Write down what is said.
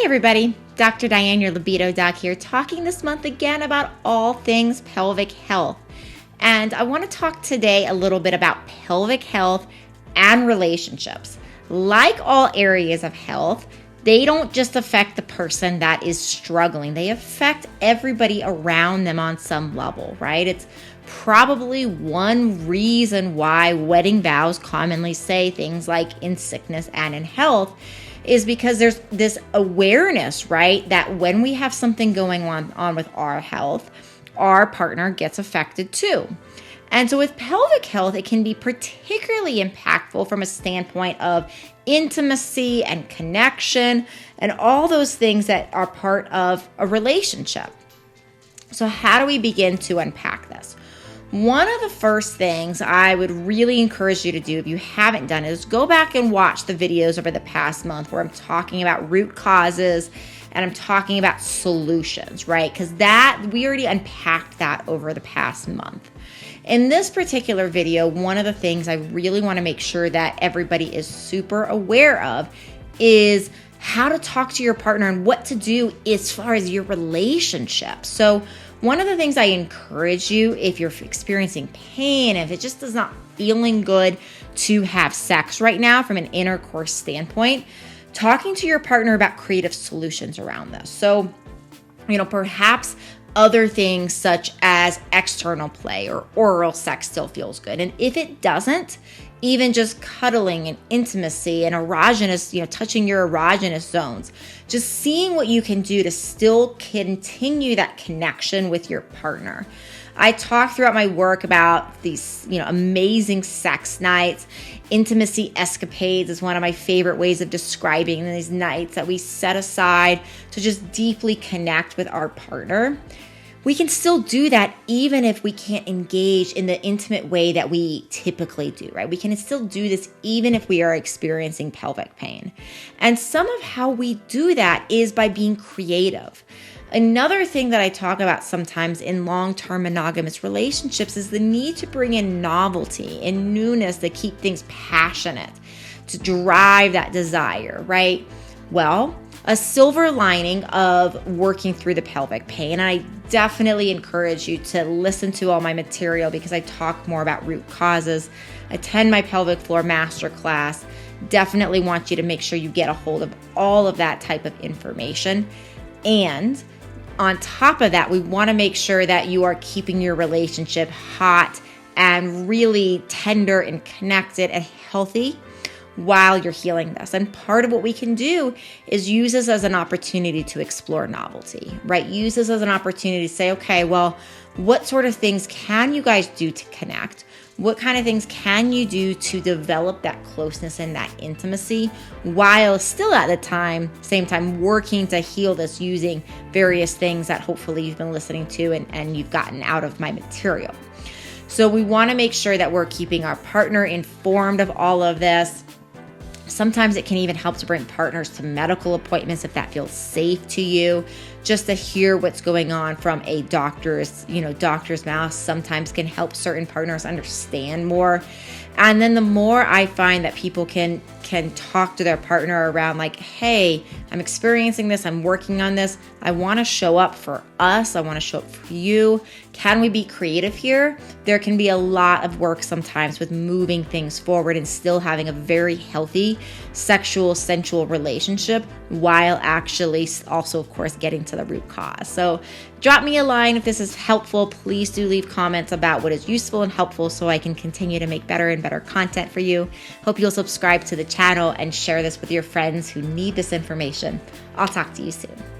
everybody, Dr. Diane, your Libido Doc here, talking this month again about all things pelvic health. And I want to talk today a little bit about pelvic health and relationships. Like all areas of health, they don't just affect the person that is struggling. They affect everybody around them on some level, right? It's probably one reason why wedding vows commonly say things like in sickness and in health is because there's this awareness, right, that when we have something going on with our health, our partner gets affected too. And so with pelvic health, it can be particularly impactful from a standpoint of intimacy and connection and all those things that are part of a relationship. So how do we begin to unpack this? One of the first things I would really encourage you to do if you haven't done it is go back and watch the videos over the past month where I'm talking about root causes and I'm talking about solutions, right? Because that we already unpacked that over the past month. In this particular video, one of the things I really want to make sure that everybody is super aware of is how to talk to your partner and what to do as far as your relationship. So one of the things I encourage you, if you're experiencing pain, if it just is not feeling good to have sex right now from an intercourse standpoint, talking to your partner about creative solutions around this. So, perhaps other things such as external play or oral sex still feels good. And if it doesn't, even just cuddling and intimacy and erogenous, touching your erogenous zones, just seeing what you can do to still continue that connection with your partner. I talk throughout my work about these, amazing sex nights. Intimacy escapades is one of my favorite ways of describing these nights that we set aside to just deeply connect with our partner. We can still do that even if we can't engage in the intimate way that we typically do, right? We can still do this even if we are experiencing pelvic pain. And some of how we do that is by being creative. Another thing that I talk about sometimes in long-term monogamous relationships is the need to bring in novelty and newness to keep things passionate, to drive that desire, right? Well, a silver lining of working through the pelvic pain, and I definitely encourage you to listen to all my material because I talk more about root causes. Attend my pelvic floor masterclass. Definitely want you to make sure you get a hold of all of that type of information. And on top of that, we want to make sure that you are keeping your relationship hot and really tender and connected and healthy while you're healing this. And part of what we can do is use this as an opportunity to explore novelty, right? Use this as an opportunity to say, okay, well, what sort of things can you guys do to connect? What kind of things can you do to develop that closeness and that intimacy while still at the same time working to heal this using various things that hopefully you've been listening to and you've gotten out of my material. So we want to make sure that we're keeping our partner informed of all of this. Sometimes it can even help to bring partners to medical appointments if that feels safe to you, just to hear what's going on from a doctor's mouth sometimes can help certain partners understand more. And then the more I find that people can talk to their partner around like, hey, I'm experiencing this, I'm working on this, I want to show up for us, I want to show up for you. Can we be creative here? There can be a lot of work sometimes with moving things forward and still having a very healthy sexual, sensual relationship while actually also, of course, getting to the root cause. So drop me a line if this is helpful. Please do leave comments about what is useful and helpful so I can continue to make better and better content for you. Hope you'll subscribe to the channel and share this with your friends who need this information. I'll talk to you soon.